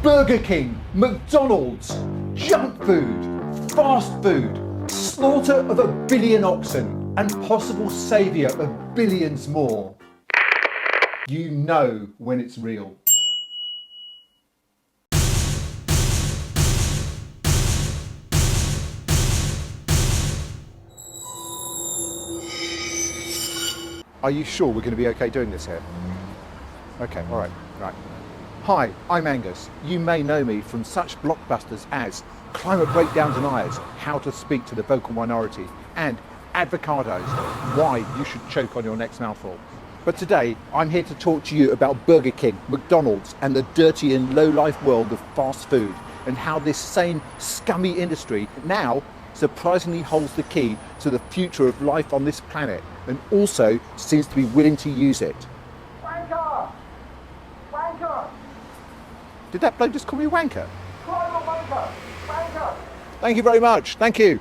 Burger King, McDonald's, junk food, fast food, slaughter of 1 billion oxen, and possible saviour of billions more. You know when it's real. Are you sure we're going to be okay doing this here? Okay, all right. Hi, I'm Angus. You may know me from such blockbusters as Climate Breakdown Deniers, How to Speak to the Vocal Minority, and Avocados, Why You Should Choke on Your Next Mouthful. But today, I'm here to talk to you about Burger King, McDonald's, and the dirty and low-life world of fast food, and how this same scummy industry now surprisingly holds the key to the future of life on this planet, and also seems to be willing to use it. Wanker! Wanker! Did that bloke just call me wanker? Climate wanker! Wanker! Thank you very much, thank you.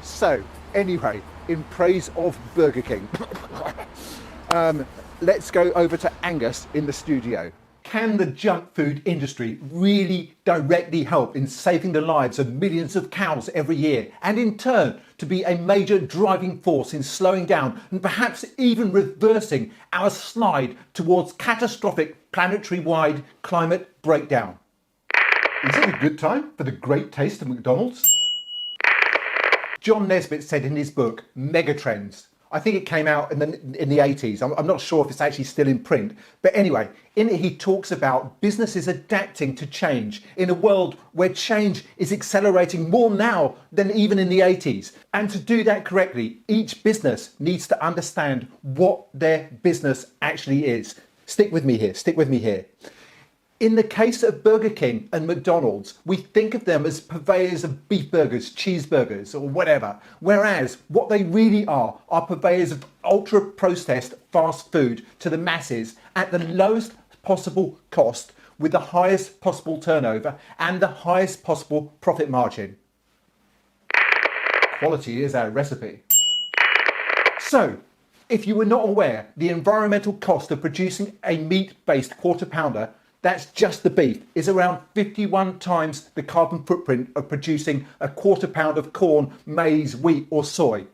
So, anyway, in praise of Burger King, let's go over to Angus in the studio. Can the junk food industry really directly help in saving the lives of millions of cows every year, and in turn to be a major driving force in slowing down and perhaps even reversing our slide towards catastrophic planetary-wide climate breakdown? Is it a good time for the great taste of McDonald's? John Nesbitt said in his book, Megatrends, I think it came out in the 80s. I'm not sure if it's actually still in print. But anyway, in it he talks about businesses adapting to change in a world where change is accelerating more now than even in the 80s. And to do that correctly, each business needs to understand what their business actually is. Stick with me here. In the case of Burger King and McDonald's, we think of them as purveyors of beef burgers, cheeseburgers, or whatever, whereas what they really are purveyors of ultra-processed fast food to the masses at the lowest possible cost, with the highest possible turnover and the highest possible profit margin. Quality is our recipe. So, if you were not aware, the environmental cost of producing a meat-based quarter pounder, that's just the beef, is around 51 times the carbon footprint of producing a quarter pound of corn, maize, wheat or soy.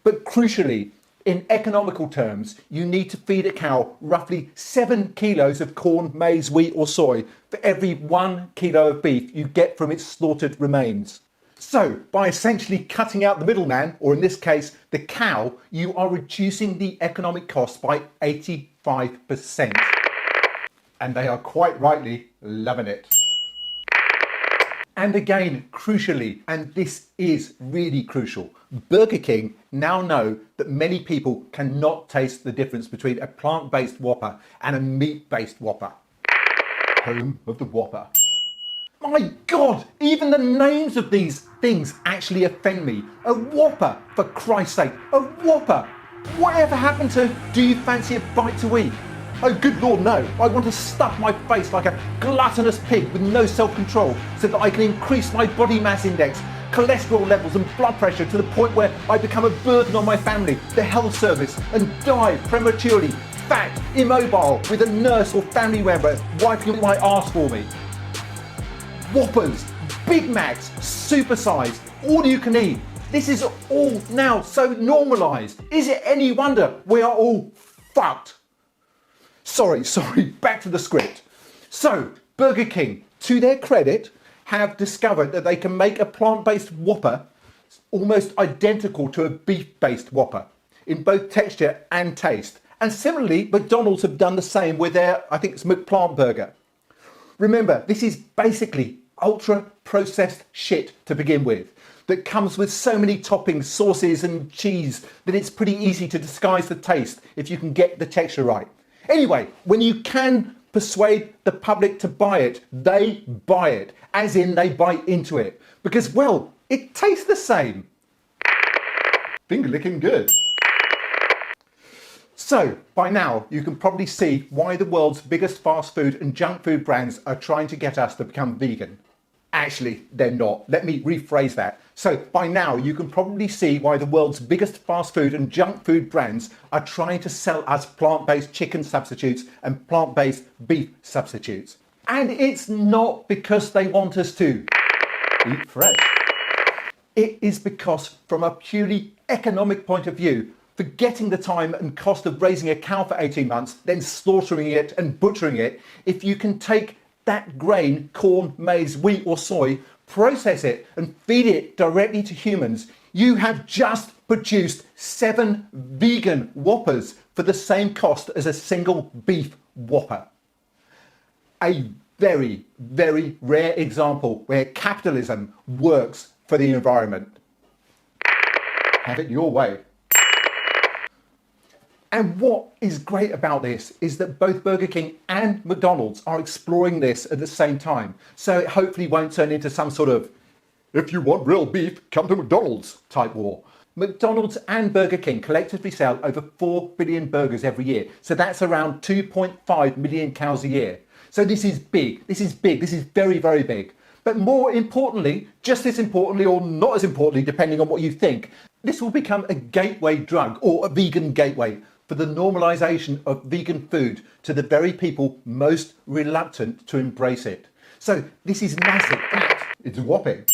But crucially, in economical terms, you need to feed a cow roughly 7 kilos of corn, maize, wheat or soy for every 1 kilo of beef you get from its slaughtered remains. So, by essentially cutting out the middleman, or in this case, the cow, you are reducing the economic cost by 85%. And they are quite rightly loving it. And again, crucially, and this is really crucial, Burger King now know that many people cannot taste the difference between a plant-based Whopper and a meat-based Whopper. Home of the Whopper. My God, even the names of these things actually offend me. A Whopper, for Christ's sake, a Whopper. Whatever happened to, do you fancy a bite to eat? Oh, good Lord, no. I want to stuff my face like a gluttonous pig with no self-control so that I can increase my body mass index, cholesterol levels and blood pressure to the point where I become a burden on my family, the health service, and die prematurely, fat, immobile, with a nurse or family member wiping my arse for me. Whoppers, Big Macs, supersized, all you can eat. This is all now so normalised. Is it any wonder we are all fucked? Sorry, back to the script. So, Burger King, to their credit, have discovered that they can make a plant-based Whopper almost identical to a beef-based Whopper in both texture and taste. And similarly, McDonald's have done the same with their, I think it's McPlant Burger. Remember, this is basically ultra-processed shit to begin with, that comes with so many toppings, sauces and cheese that it's pretty easy to disguise the taste if you can get the texture right. Anyway, when you can persuade the public to buy it, they buy it, as in they bite into it. Because, well, it tastes the same. Finger-licking good. So, by now, you can probably see why the world's biggest fast food and junk food brands are trying to get us to become vegan. Actually, they're not. Let me rephrase that. So by now, you can probably see why the world's biggest fast food and junk food brands are trying to sell us plant-based chicken substitutes and plant-based beef substitutes. And it's not because they want us to eat fresh. It is because, from a purely economic point of view, forgetting the time and cost of raising a cow for 18 months, then slaughtering it and butchering it, if you can take that grain, corn, maize, wheat or soy, process it and feed it directly to humans, you have just produced 7 vegan whoppers for the same cost as a single beef whopper. A very, very rare example where capitalism works for the environment. Have it your way. And what is great about this is that both Burger King and McDonald's are exploring this at the same time. So it hopefully won't turn into some sort of, if you want real beef, come to McDonald's type war. McDonald's and Burger King collectively sell over 4 billion burgers every year. So that's around 2.5 million cows a year. So this is big, this is big, this is very, very big. But more importantly, just as importantly or not as importantly, depending on what you think, this will become a gateway drug or a vegan gateway for the normalisation of vegan food to the very people most reluctant to embrace it. So this is massive. It's whopping.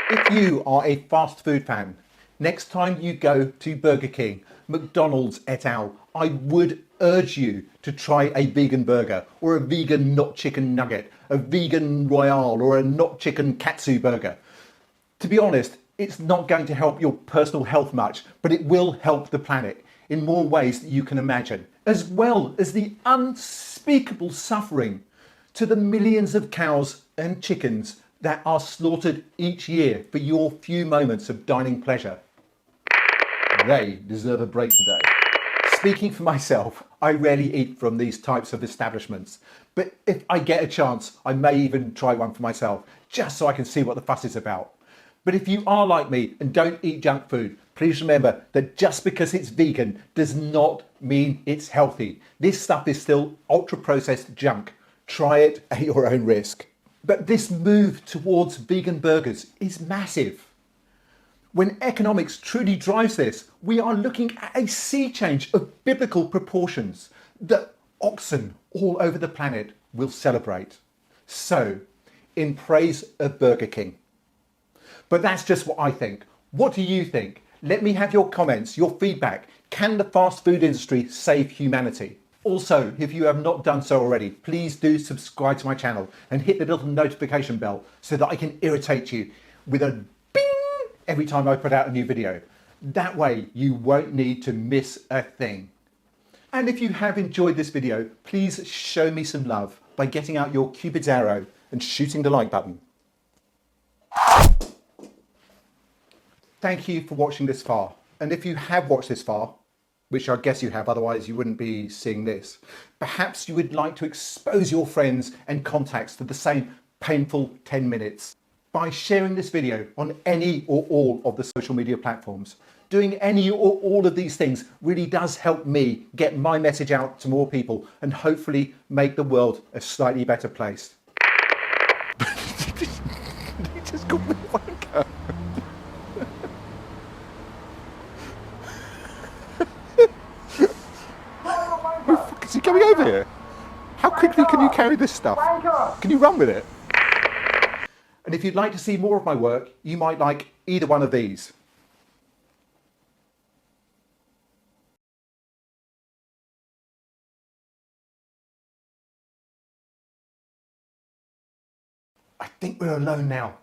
If you are a fast food fan, next time you go to Burger King, McDonald's et al., I would urge you to try a vegan burger or a vegan not chicken nugget, a vegan royale or a not chicken katsu burger. To be honest, it's not going to help your personal health much, but it will help the planet in more ways that you can imagine, as well as the unspeakable suffering to the millions of cows and chickens that are slaughtered each year for your few moments of dining pleasure. They deserve a break today. Speaking for myself, I rarely eat from these types of establishments, but if I get a chance, I may even try one for myself, just so I can see what the fuss is about. But if you are like me and don't eat junk food, please remember that just because it's vegan does not mean it's healthy. This stuff is still ultra-processed junk. Try it at your own risk. But this move towards vegan burgers is massive. When economics truly drives this, we are looking at a sea change of biblical proportions that oxen all over the planet will celebrate. So, in praise of Burger King. But that's just what I think. What do you think? Let me have your comments, your feedback. Can the fast food industry save humanity? Also, if you have not done so already, please do subscribe to my channel and hit the little notification bell so that I can irritate you with a bing every time I put out a new video. That way you won't need to miss a thing. And if you have enjoyed this video, please show me some love by getting out your Cupid's arrow and shooting the like button. Thank you for watching this far. And if you have watched this far, which I guess you have, otherwise you wouldn't be seeing this, perhaps you would like to expose your friends and contacts to the same painful 10 minutes by sharing this video on any or all of the social media platforms. Doing any or all of these things really does help me get my message out to more people and hopefully make the world a slightly better place. You just called me wanker. Is he coming over here? How quickly can you carry this stuff? Can you run with it? And if you'd like to see more of my work, you might like either one of these. I think we're alone now.